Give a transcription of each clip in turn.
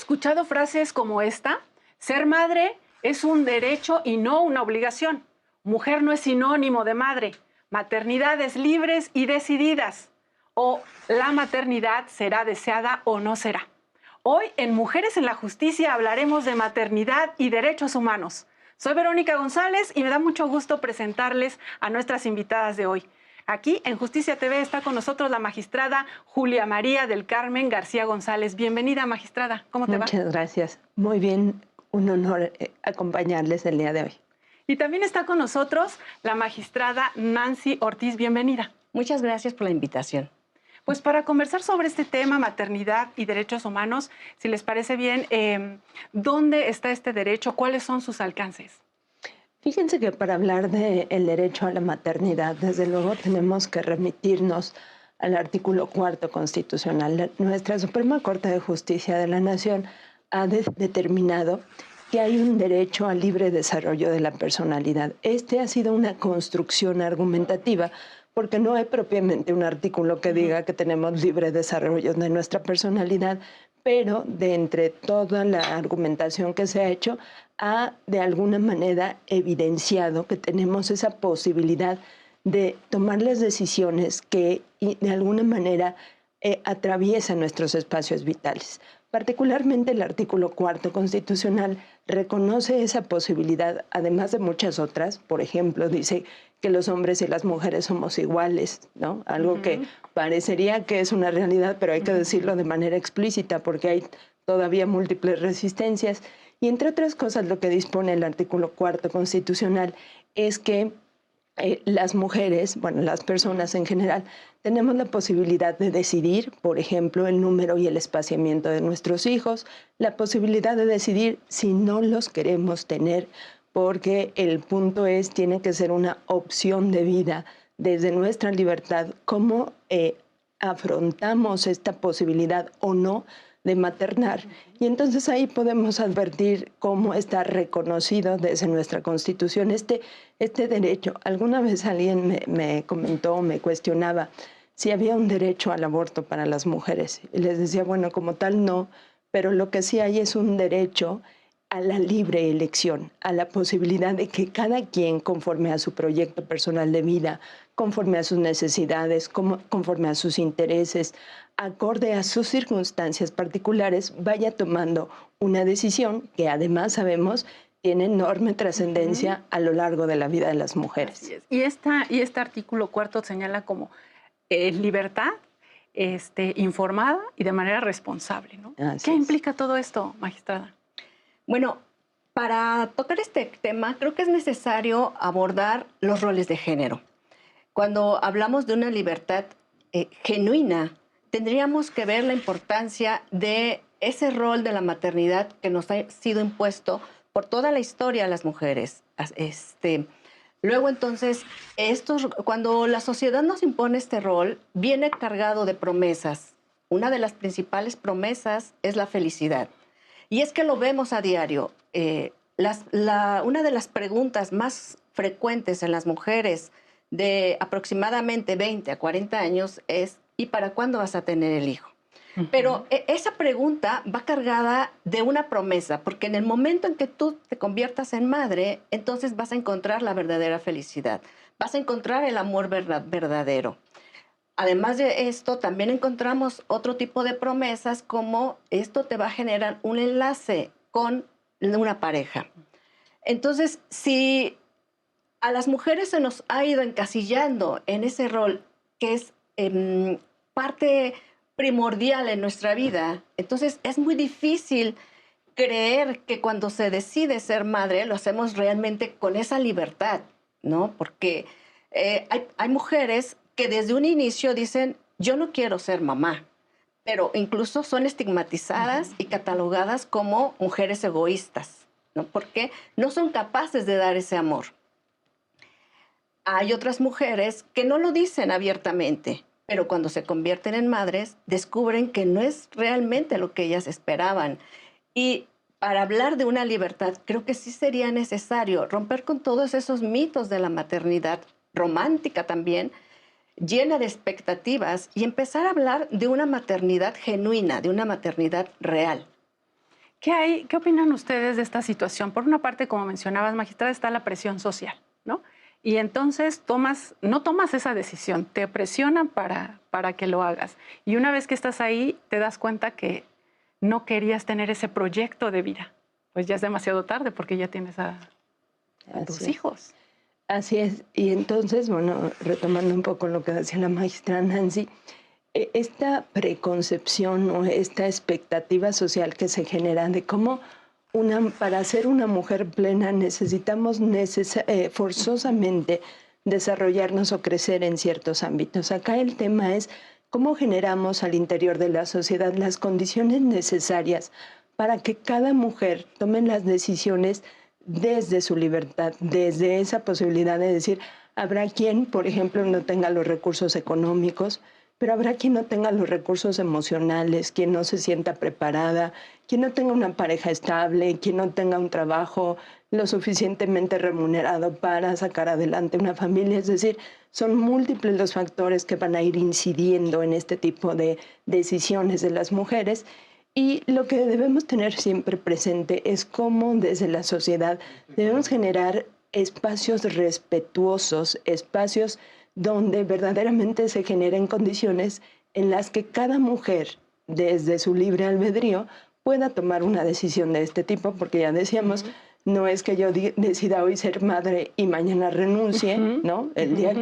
escuchado frases como esta? Ser madre es un derecho y no una obligación. Mujer no es sinónimo de madre. Maternidades libres y decididas. O la maternidad será deseada o no será. Hoy en Mujeres en la Justicia hablaremos de maternidad y derechos humanos. Soy Verónica González y me da mucho gusto presentarles a nuestras invitadas de hoy. Aquí en Justicia TV está con nosotros la magistrada Julia María del Carmen García González. Bienvenida, magistrada. ¿Cómo te va? Muchas gracias. Muy bien, un honor acompañarles el día de hoy. Y también está con nosotros la magistrada Nancy Ortiz. Bienvenida. Muchas gracias por la invitación. Pues para conversar sobre este tema, maternidad y derechos humanos, si les parece bien, ¿dónde está este derecho? ¿Cuáles son sus alcances? Fíjense que para hablar del derecho a la maternidad, desde luego tenemos que remitirnos al artículo 4 constitucional. Nuestra Suprema Corte de Justicia de la Nación ha determinado que hay un derecho al libre desarrollo de la personalidad. Este ha sido una construcción argumentativa porque no hay propiamente un artículo que diga que tenemos libre desarrollo de nuestra personalidad, pero de entre toda la argumentación que se ha hecho, ha de alguna manera evidenciado que tenemos esa posibilidad de tomar las decisiones que de alguna manera atraviesan nuestros espacios vitales. Particularmente el artículo 4 constitucional reconoce esa posibilidad, además de muchas otras. Por ejemplo, dice que los hombres y las mujeres somos iguales, ¿no? Algo que parecería que es una realidad, pero hay que decirlo de manera explícita porque hay todavía múltiples resistencias. Y entre otras cosas, lo que dispone el artículo 4 constitucional es que las mujeres, bueno, las personas en general, tenemos la posibilidad de decidir, por ejemplo, el número y el espaciamiento de nuestros hijos, la posibilidad de decidir si no los queremos tener, porque el punto es, tiene que ser una opción de vida desde nuestra libertad, cómo afrontamos esta posibilidad o no de maternar. Y entonces ahí podemos advertir cómo está reconocido desde nuestra Constitución este derecho. Alguna vez alguien me comentó, me cuestionaba si había un derecho al aborto para las mujeres. Y les decía, bueno, como tal no, pero lo que sí hay es un derecho a la libre elección, a la posibilidad de que cada quien, conforme a su proyecto personal de vida, conforme a sus necesidades, conforme a sus intereses, acorde a sus circunstancias particulares, vaya tomando una decisión que además sabemos tiene enorme trascendencia a lo largo de la vida de las mujeres. Así es. Y este artículo 4 señala como libertad informada y de manera responsable, ¿no? ¿Qué implica todo esto, magistrada? Bueno, para tocar este tema, creo que es necesario abordar los roles de género. Cuando hablamos de una libertad genuina, tendríamos que ver la importancia de ese rol de la maternidad que nos ha sido impuesto por toda la historia a las mujeres. Luego, entonces, cuando la sociedad nos impone este rol, viene cargado de promesas. Una de las principales promesas es la felicidad. Y es que lo vemos a diario. Una de las preguntas más frecuentes en las mujeres de aproximadamente 20 a 40 años es ¿y para cuándo vas a tener el hijo? Pero esa pregunta va cargada de una promesa, porque en el momento en que tú te conviertas en madre, entonces vas a encontrar la verdadera felicidad, vas a encontrar el amor verdadero. Además de esto, también encontramos otro tipo de promesas como esto te va a generar un enlace con una pareja. Entonces, si a las mujeres se nos ha ido encasillando en ese rol que es parte primordial en nuestra vida, entonces es muy difícil creer que cuando se decide ser madre lo hacemos realmente con esa libertad, ¿no? Porque hay mujeres que desde un inicio dicen, yo no quiero ser mamá, pero incluso son estigmatizadas y catalogadas como mujeres egoístas, ¿no? Porque no son capaces de dar ese amor. Hay otras mujeres que no lo dicen abiertamente, pero cuando se convierten en madres, descubren que no es realmente lo que ellas esperaban. Y para hablar de una libertad, creo que sí sería necesario romper con todos esos mitos de la maternidad romántica también, llena de expectativas, y empezar a hablar de una maternidad genuina, de una maternidad real. ¿Qué opinan ustedes de esta situación? Por una parte, como mencionabas, magistrada, está la presión social, ¿no? Y entonces no tomas esa decisión, te presionan para que lo hagas. Y una vez que estás ahí, te das cuenta que no querías tener ese proyecto de vida. Pues ya es demasiado tarde porque ya tienes a tus hijos. Así es. Y entonces, bueno, retomando un poco lo que decía la maestra Nancy, esta preconcepción o esta expectativa social que se genera de cómo para ser una mujer plena necesitamos forzosamente desarrollarnos o crecer en ciertos ámbitos. Acá el tema es cómo generamos al interior de la sociedad las condiciones necesarias para que cada mujer tome las decisiones desde su libertad, desde esa posibilidad de decir, habrá quien, por ejemplo, no tenga los recursos económicos, pero habrá quien no tenga los recursos emocionales, quien no se sienta preparada, quien no tenga una pareja estable, quien no tenga un trabajo lo suficientemente remunerado para sacar adelante una familia. Es decir, son múltiples los factores que van a ir incidiendo en este tipo de decisiones de las mujeres. Y lo que debemos tener siempre presente es cómo desde la sociedad debemos generar espacios respetuosos, espacios donde verdaderamente se generen condiciones en las que cada mujer, desde su libre albedrío, pueda tomar una decisión de este tipo, porque ya decíamos, no es que yo decida hoy ser madre y mañana renuncie, ¿no? El día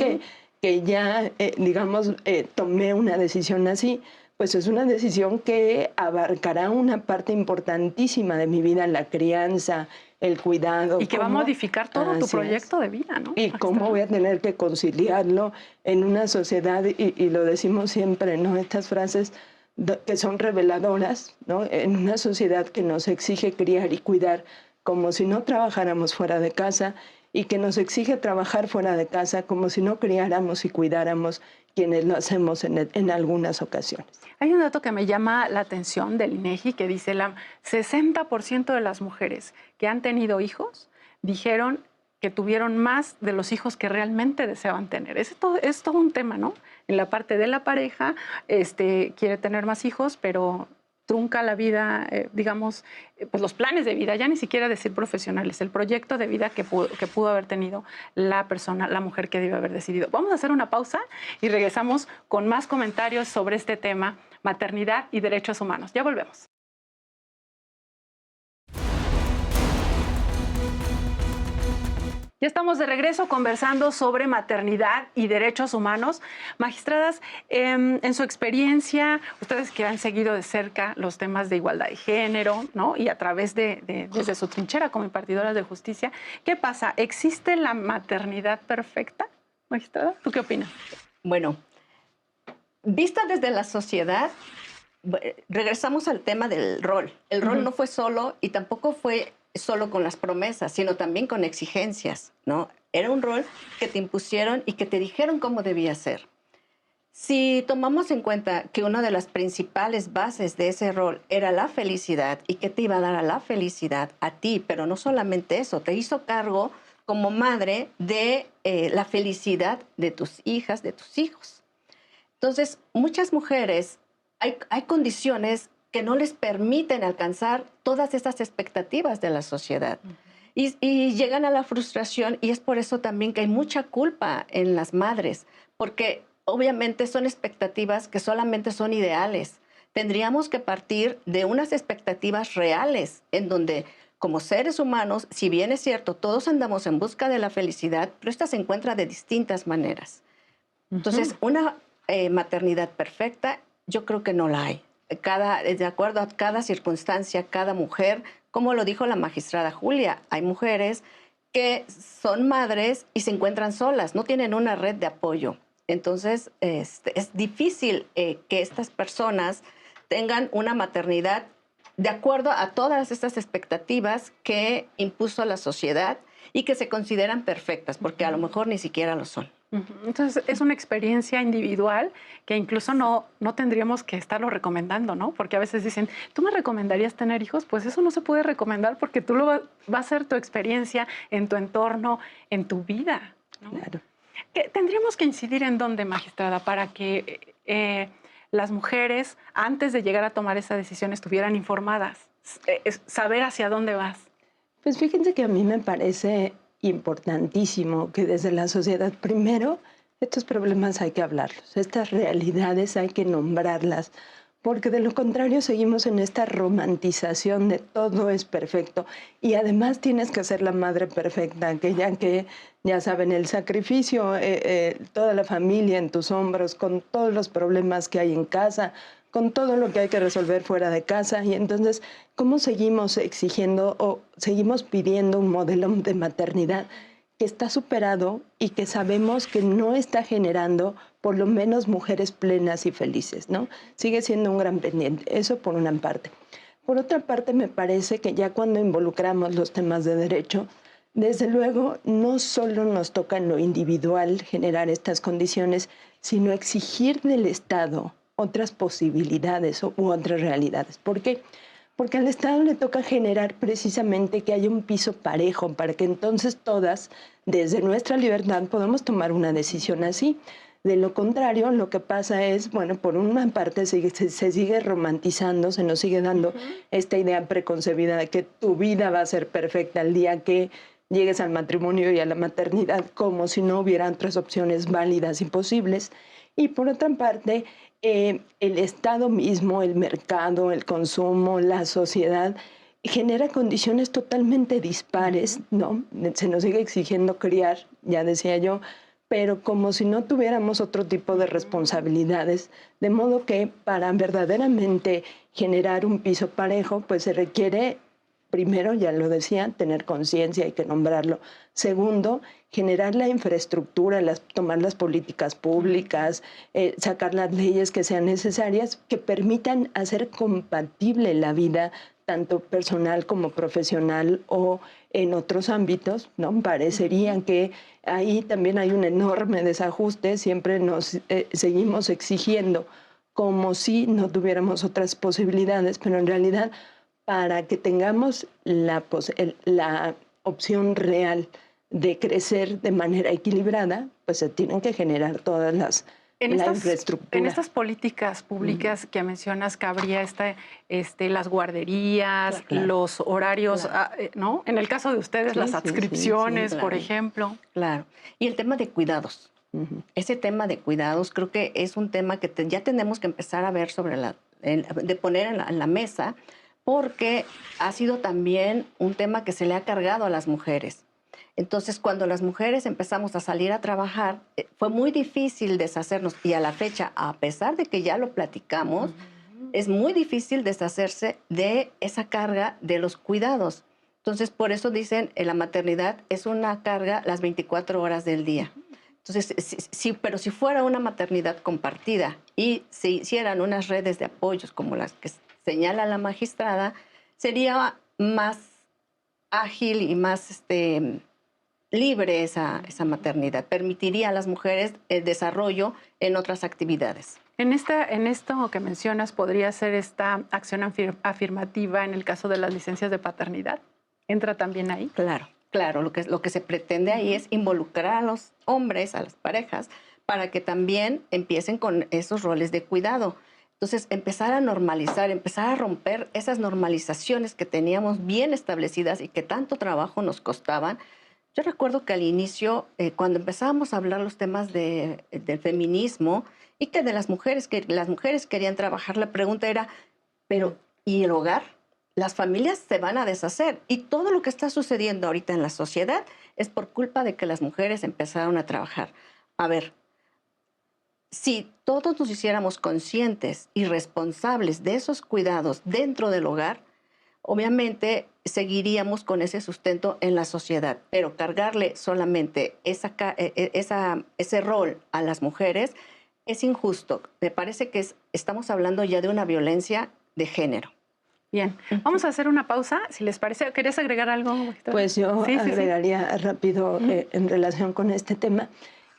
que ya, digamos, tomé una decisión así, pues es una decisión que abarcará una parte importantísima de mi vida, la crianza, el cuidado. Y que va a modificar todo tu proyecto de vida, ¿no? Y cómo voy a tener que conciliarlo en una sociedad, y lo decimos siempre, ¿no? Estas frases que son reveladoras, ¿no? En una sociedad que nos exige criar y cuidar como si no trabajáramos fuera de casa, y que nos exige trabajar fuera de casa como si no criáramos y cuidáramos quienes lo hacemos en algunas ocasiones. Hay un dato que me llama la atención del INEGI que dice el 60% de las mujeres que han tenido hijos dijeron que tuvieron más de los hijos que realmente deseaban tener. Es todo un tema, ¿no? En la parte de la pareja, quiere tener más hijos, pero trunca la vida, digamos, pues los planes de vida, ya ni siquiera decir profesionales, el proyecto de vida que pudo haber tenido la persona, la mujer que debió haber decidido. Vamos a hacer una pausa y regresamos con más comentarios sobre este tema, maternidad y derechos humanos. Ya volvemos. Ya estamos de regreso conversando sobre maternidad y derechos humanos. Magistradas, en su experiencia, ustedes que han seguido de cerca los temas de igualdad de género, ¿no? Y a través desde su trinchera como impartidoras de justicia, ¿qué pasa? ¿Existe la maternidad perfecta, magistrada? ¿Tú qué opinas? Bueno, vista desde la sociedad, regresamos al tema del rol. El rol no fue solo y tampoco fue solo con las promesas, sino también con exigencias, ¿no? Era un rol que te impusieron y que te dijeron cómo debía ser. Si tomamos en cuenta que una de las principales bases de ese rol era la felicidad y que te iba a dar a la felicidad a ti, pero no solamente eso, te hizo cargo como madre de la felicidad de tus hijas, de tus hijos. Entonces, muchas mujeres, hay condiciones que no les permiten alcanzar todas estas expectativas de la sociedad. Y llegan a la frustración, y es por eso también que hay mucha culpa en las madres, porque obviamente son expectativas que solamente son ideales. Tendríamos que partir de unas expectativas reales, en donde como seres humanos, si bien es cierto, todos andamos en busca de la felicidad, pero esta se encuentra de distintas maneras. Entonces, una maternidad perfecta, yo creo que no la hay. De acuerdo a cada circunstancia, cada mujer, como lo dijo la magistrada Julia, hay mujeres que son madres y se encuentran solas, no tienen una red de apoyo. Entonces, es difícil que estas personas tengan una maternidad de acuerdo a todas estas expectativas que impuso la sociedad y que se consideran perfectas, porque a lo mejor ni siquiera lo son. Entonces, es una experiencia individual que incluso no tendríamos que estarlo recomendando, ¿no? Porque a veces dicen, ¿tú me recomendarías tener hijos? Pues eso no se puede recomendar porque tú va a ser tu experiencia en tu entorno, en tu vida, ¿no? Claro. ¿Tendríamos que incidir en dónde, magistrada, para que las mujeres, antes de llegar a tomar esa decisión, estuvieran informadas? Saber hacia dónde vas. Pues fíjense que a mí me parece importantísimo que desde la sociedad, primero, estos problemas hay que hablarlos, estas realidades hay que nombrarlas, porque de lo contrario seguimos en esta romantización de todo es perfecto y además tienes que ser la madre perfecta, aquella que, ya saben, el sacrificio, toda la familia en tus hombros, con todos los problemas que hay en casa, con todo lo que hay que resolver fuera de casa. Y entonces, ¿cómo seguimos exigiendo o seguimos pidiendo un modelo de maternidad que está superado y que sabemos que no está generando por lo menos mujeres plenas y felices, ¿no? Sigue siendo un gran pendiente, eso por una parte. Por otra parte, me parece que ya cuando involucramos los temas de derecho, desde luego no solo nos toca en lo individual generar estas condiciones, sino exigir del Estado otras posibilidades u otras realidades. ¿Por qué? Porque al Estado le toca generar precisamente que haya un piso parejo para que entonces todas, desde nuestra libertad, podamos tomar una decisión así. De lo contrario, lo que pasa es, bueno, por una parte se sigue romantizando, se nos sigue dando esta idea preconcebida de que tu vida va a ser perfecta el día que llegues al matrimonio y a la maternidad, como si no hubiera otras opciones válidas y posibles. Y por otra parte, el Estado mismo, el mercado, el consumo, la sociedad, genera condiciones totalmente dispares, ¿no? Se nos sigue exigiendo criar, ya decía yo, pero como si no tuviéramos otro tipo de responsabilidades, de modo que para verdaderamente generar un piso parejo, pues se requiere, primero, ya lo decía, tener conciencia, hay que nombrarlo. Segundo, generar la infraestructura, tomar las políticas públicas, sacar las leyes que sean necesarias, que permitan hacer compatible la vida tanto personal como profesional o en otros ámbitos, ¿no? Parecería que ahí también hay un enorme desajuste, siempre nos seguimos exigiendo como si no tuviéramos otras posibilidades, pero en realidad para que tengamos la opción real de crecer de manera equilibrada, pues se tienen que generar todas la infraestructura. En estas políticas públicas que mencionas, cabría las guarderías, Claro. los horarios, ¿no? En el caso de ustedes, Sí, las sí, adscripciones, sí, por claro. ejemplo. Claro. Y el tema de cuidados. Ese tema de cuidados creo que es un tema que ya tenemos que empezar a ver de poner en la mesa, porque ha sido también un tema que se le ha cargado a las mujeres. Entonces, cuando las mujeres empezamos a salir a trabajar, fue muy difícil deshacernos. Y a la fecha, a pesar de que ya lo platicamos, es muy difícil deshacerse de esa carga de los cuidados. Entonces, por eso dicen, la maternidad es una carga las 24 horas del día. Entonces, pero si fuera una maternidad compartida y se hicieran unas redes de apoyos como las que señala la magistrada, sería más ágil y más libre esa maternidad. Permitiría a las mujeres el desarrollo en otras actividades. En esto que mencionas, ¿podría ser esta acción afirmativa en el caso de las licencias de paternidad? ¿Entra también ahí? Claro. Claro, lo que se pretende ahí es involucrar a los hombres, a las parejas, para que también empiecen con esos roles de cuidado. Entonces, empezar a normalizar, empezar a romper esas normalizaciones que teníamos bien establecidas y que tanto trabajo nos costaban. Yo recuerdo que al inicio, cuando empezábamos a hablar los temas del feminismo y que las mujeres querían trabajar, la pregunta era, pero ¿y el hogar? Las familias se van a deshacer y todo lo que está sucediendo ahorita en la sociedad es por culpa de que las mujeres empezaron a trabajar. A ver, si todos nos hiciéramos conscientes y responsables de esos cuidados dentro del hogar, obviamente seguiríamos con ese sustento en la sociedad, pero cargarle solamente ese rol a las mujeres es injusto. Me parece que estamos hablando ya de una violencia de género. Bien, vamos a hacer una pausa, si les parece. ¿Querías agregar algo? Pues yo agregaría rápido en relación con este tema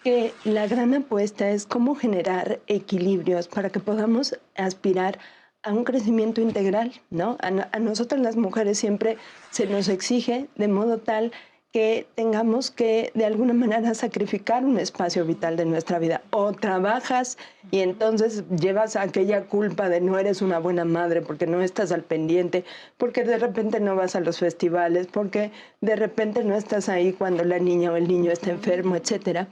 que la gran apuesta es cómo generar equilibrios para que podamos aspirar a un crecimiento integral, ¿no? A nosotras las mujeres siempre se nos exige de modo tal que tengamos que de alguna manera sacrificar un espacio vital de nuestra vida. O trabajas y entonces llevas aquella culpa de no eres una buena madre porque no estás al pendiente, porque de repente no vas a los festivales, porque de repente no estás ahí cuando la niña o el niño está enfermo, etcétera.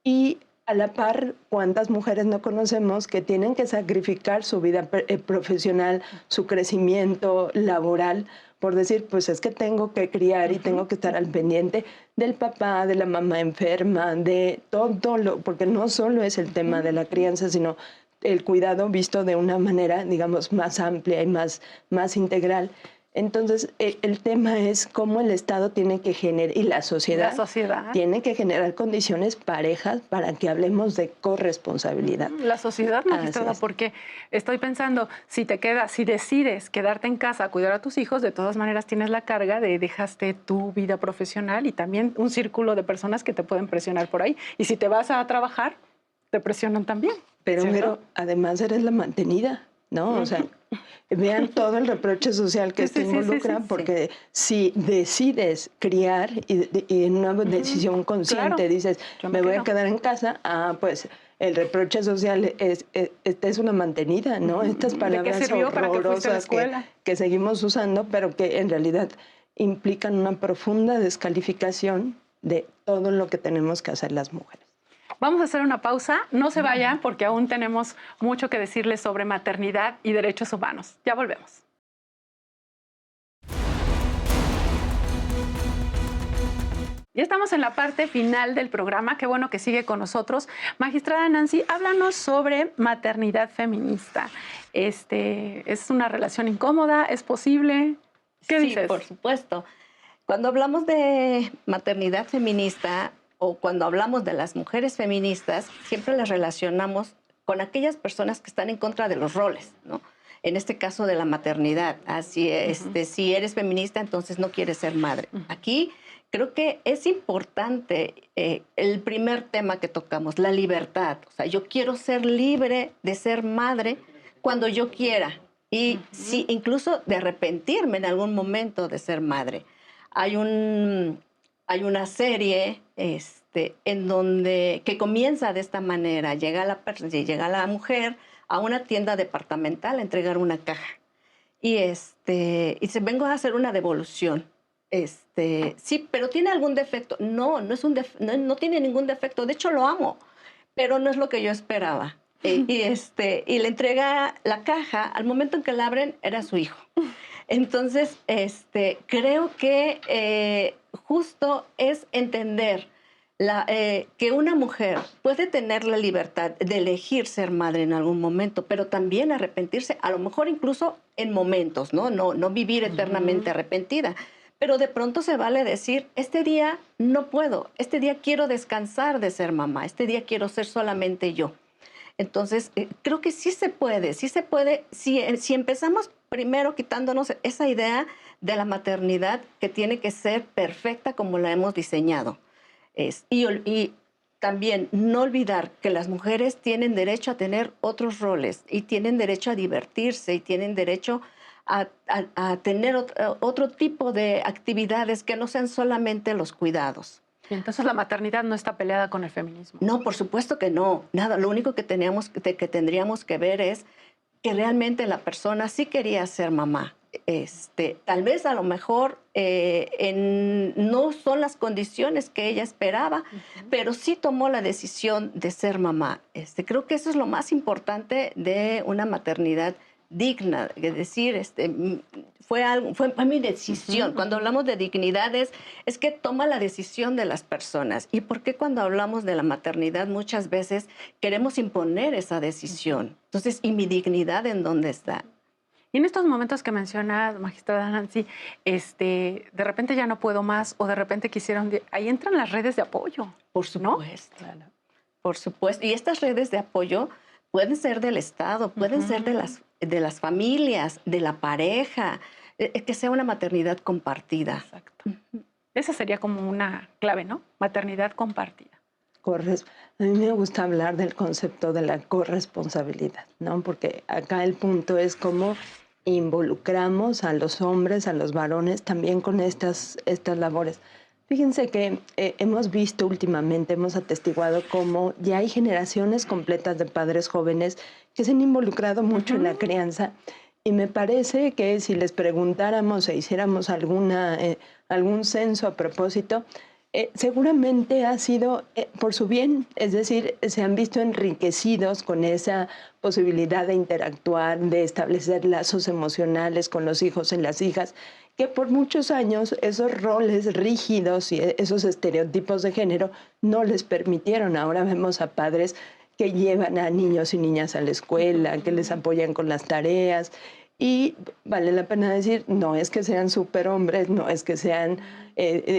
Y a la par, ¿cuántas mujeres no conocemos que tienen que sacrificar su vida profesional, su crecimiento laboral, por decir, pues es que tengo que criar y tengo que estar al pendiente del papá, de la mamá enferma, de todo lo, porque no solo es el tema de la crianza, sino el cuidado visto de una manera, digamos, más amplia y más integral. Entonces, el tema es cómo el Estado tiene que generar, y la sociedad tiene que generar condiciones parejas para que hablemos de corresponsabilidad. La sociedad, magistrada, porque estoy pensando, si decides quedarte en casa a cuidar a tus hijos, de todas maneras tienes la carga de dejaste tu vida profesional y también un círculo de personas que te pueden presionar por ahí. Y si te vas a trabajar, te presionan también. Pero además eres la mantenida, ¿no? O sea, vean todo el reproche social que esto involucra, porque si decides criar y en una decisión consciente dices, me voy a quedar en casa, pues el reproche social esta es una mantenida, ¿no? Estas palabras horrorosas que seguimos usando, pero que en realidad implican una profunda descalificación de todo lo que tenemos que hacer las mujeres. Vamos a hacer una pausa. No se vayan porque aún tenemos mucho que decirles sobre maternidad y derechos humanos. Ya volvemos. Ya estamos en la parte final del programa. Qué bueno que sigue con nosotros. Magistrada Nancy, háblanos sobre maternidad feminista. ¿Es una relación incómoda? ¿Es posible? ¿Qué dices? Sí, por supuesto. Cuando hablamos de maternidad feminista, o cuando hablamos de las mujeres feministas, siempre las relacionamos con aquellas personas que están en contra de los roles, ¿no? En este caso de la maternidad. Así, si eres feminista, entonces no quieres ser madre. Aquí creo que es importante el primer tema que tocamos, la libertad. O sea, yo quiero ser libre de ser madre cuando yo quiera. Y sí, incluso de arrepentirme en algún momento de ser madre. Hay una serie en donde que comienza de esta manera. Llega la mujer a una tienda departamental a entregar una caja. Y dice, vengo a hacer una devolución. Sí, pero ¿tiene algún defecto? No, no tiene ningún defecto. De hecho, lo amo, pero no es lo que yo esperaba. Y le entrega la caja. Al momento en que la abren, era su hijo. Entonces, creo que justo es entender que una mujer puede tener la libertad de elegir ser madre en algún momento, pero también arrepentirse, a lo mejor incluso en momentos, ¿no? No vivir eternamente arrepentida. Pero de pronto se vale decir, este día no puedo, este día quiero descansar de ser mamá, este día quiero ser solamente yo. Entonces, creo que sí se puede, si empezamos primero quitándonos esa idea de la maternidad que tiene que ser perfecta como la hemos diseñado. Y también no olvidar que las mujeres tienen derecho a tener otros roles y tienen derecho a divertirse y tienen derecho a tener otro tipo de actividades que no sean solamente los cuidados. Entonces la maternidad no está peleada con el feminismo. No, por supuesto que no. Nada, lo único que tendríamos que ver es que realmente la persona sí quería ser mamá. Tal vez a lo mejor no son las condiciones que ella esperaba, pero sí tomó la decisión de ser mamá. Creo que eso es lo más importante de una maternidad digna, es decir, fue mi decisión. Cuando hablamos de dignidades, es que toma la decisión de las personas. ¿Y por qué cuando hablamos de la maternidad muchas veces queremos imponer esa decisión? Entonces, ¿y mi dignidad en dónde está? Y en estos momentos que mencionas, magistrada Nancy, de repente ya no puedo más o de repente quisieron... Ahí entran las redes de apoyo. Por supuesto. ¿No? Claro. Por supuesto. Y estas redes de apoyo pueden ser del Estado, pueden ser de las familias, de la pareja, que sea una maternidad compartida. Exacto. Esa sería como una clave, ¿no? Maternidad compartida. A mí me gusta hablar del concepto de la corresponsabilidad, ¿no? Porque acá el punto es cómo involucramos a los hombres, a los varones, también con estas labores. Fíjense que hemos visto últimamente, hemos atestiguado cómo ya hay generaciones completas de padres jóvenes que se han involucrado mucho en la crianza, y me parece que si les preguntáramos e hiciéramos algún censo a propósito, seguramente ha sido por su bien, es decir, se han visto enriquecidos con esa posibilidad de interactuar, de establecer lazos emocionales con los hijos y las hijas, que por muchos años esos roles rígidos y esos estereotipos de género no les permitieron. Ahora vemos a padres que llevan a niños y niñas a la escuela, que les apoyan con las tareas. Y vale la pena decir, no es que sean superhombres, no es que sean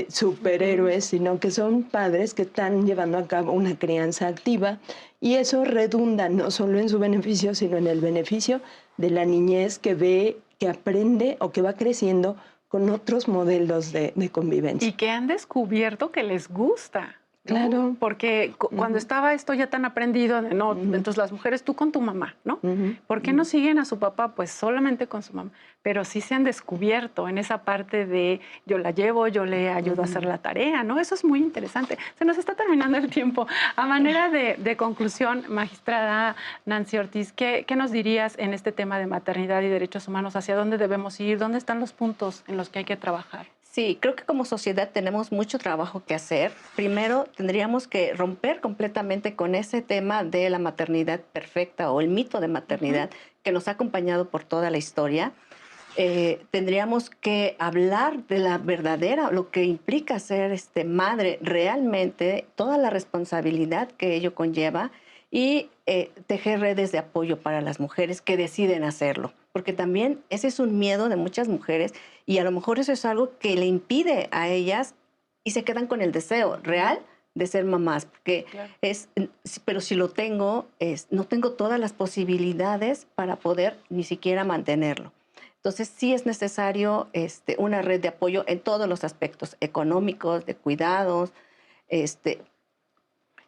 superhéroes, sino que son padres que están llevando a cabo una crianza activa, y eso redunda no solo en su beneficio, sino en el beneficio de la niñez que ve, que aprende o que va creciendo con otros modelos de convivencia. Y que han descubierto que les gusta. ¿No? Claro. Porque cuando estaba esto ya tan aprendido de no, entonces las mujeres tú con tu mamá, ¿no? ¿Por qué no siguen a su papá? Pues solamente con su mamá. Pero sí se han descubierto en esa parte de yo la llevo, yo le ayudo a hacer la tarea, ¿no? Eso es muy interesante. Se nos está terminando el tiempo. A manera de conclusión, magistrada Nancy Ortiz, ¿qué nos dirías en este tema de maternidad y derechos humanos? ¿Hacia dónde debemos ir? ¿Dónde están los puntos en los que hay que trabajar? Sí, creo que como sociedad tenemos mucho trabajo que hacer. Primero, tendríamos que romper completamente con ese tema de la maternidad perfecta o el mito de maternidad que nos ha acompañado por toda la historia. Tendríamos que hablar de la verdadera, lo que implica ser madre realmente, toda la responsabilidad que ello conlleva, y tejer redes de apoyo para las mujeres que deciden hacerlo. Porque también ese es un miedo de muchas mujeres, y a lo mejor eso es algo que le impide a ellas y se quedan con el deseo real de ser mamás. Porque claro, pero si lo tengo, no tengo todas las posibilidades para poder ni siquiera mantenerlo. Entonces sí es necesario una red de apoyo en todos los aspectos, económicos, de cuidados,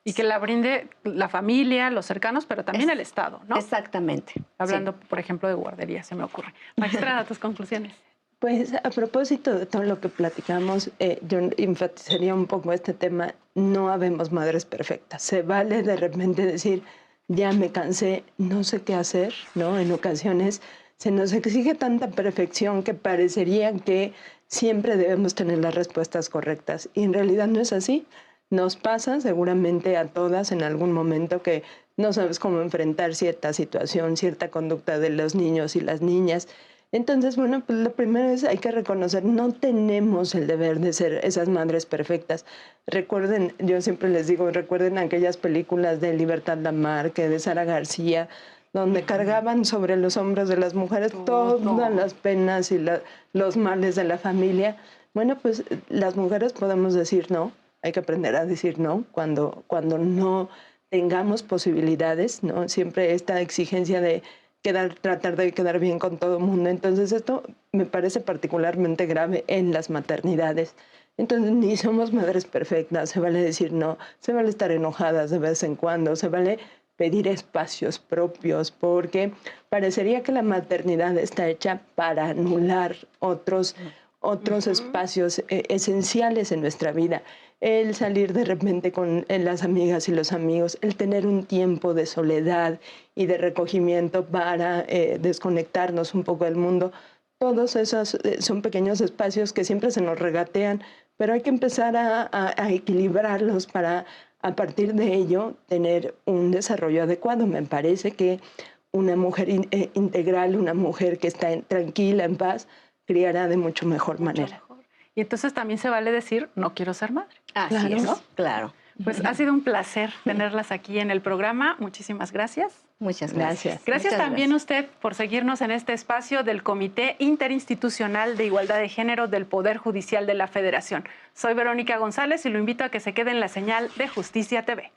y que la brinde la familia, los cercanos, pero también el Estado, ¿no? Exactamente. Hablando, sí, por ejemplo, de guardería, se me ocurre. Magistrada, tus conclusiones. Pues a propósito de todo lo que platicamos, yo enfatizaría un poco este tema. No habemos madres perfectas. Se vale de repente decir, ya me cansé, no sé qué hacer, ¿no? En ocasiones se nos exige tanta perfección que parecería que siempre debemos tener las respuestas correctas. Y en realidad no es así. Nos pasa seguramente a todas en algún momento que no sabes cómo enfrentar cierta situación, cierta conducta de los niños y las niñas. Entonces, bueno, pues lo primero es hay que reconocer, no tenemos el deber de ser esas madres perfectas. Recuerden, yo siempre les digo, recuerden aquellas películas de Libertad Lamarque, de Sara García, donde cargaban sobre los hombros de las mujeres todas las penas y los males de la familia. Bueno, pues las mujeres podemos decir no. Hay que aprender a decir no cuando no tengamos posibilidades, ¿no? Siempre esta exigencia de tratar de quedar bien con todo el mundo. Entonces esto me parece particularmente grave en las maternidades. Entonces ni somos madres perfectas, se vale decir no, se vale estar enojadas de vez en cuando, se vale pedir espacios propios, porque parecería que la maternidad está hecha para anular otros espacios esenciales en nuestra vida. El salir de repente con las amigas y los amigos, el tener un tiempo de soledad y de recogimiento para desconectarnos un poco del mundo. Todos esos son pequeños espacios que siempre se nos regatean, pero hay que empezar a equilibrarlos para, a partir de ello, tener un desarrollo adecuado. Me parece que una mujer integral, una mujer que está tranquila, en paz, criará de mucho mejor manera. Y entonces también se vale decir, no quiero ser madre. Así Claro, es, ¿no? Claro. Pues ha sido un placer tenerlas aquí en el programa. Muchísimas gracias. Muchas gracias. Gracias Muchas también a gracias. usted por seguirnos en este espacio del Comité Interinstitucional de Igualdad de Género del Poder Judicial de la Federación. Soy Verónica González y lo invito a que se quede en la señal de Justicia TV.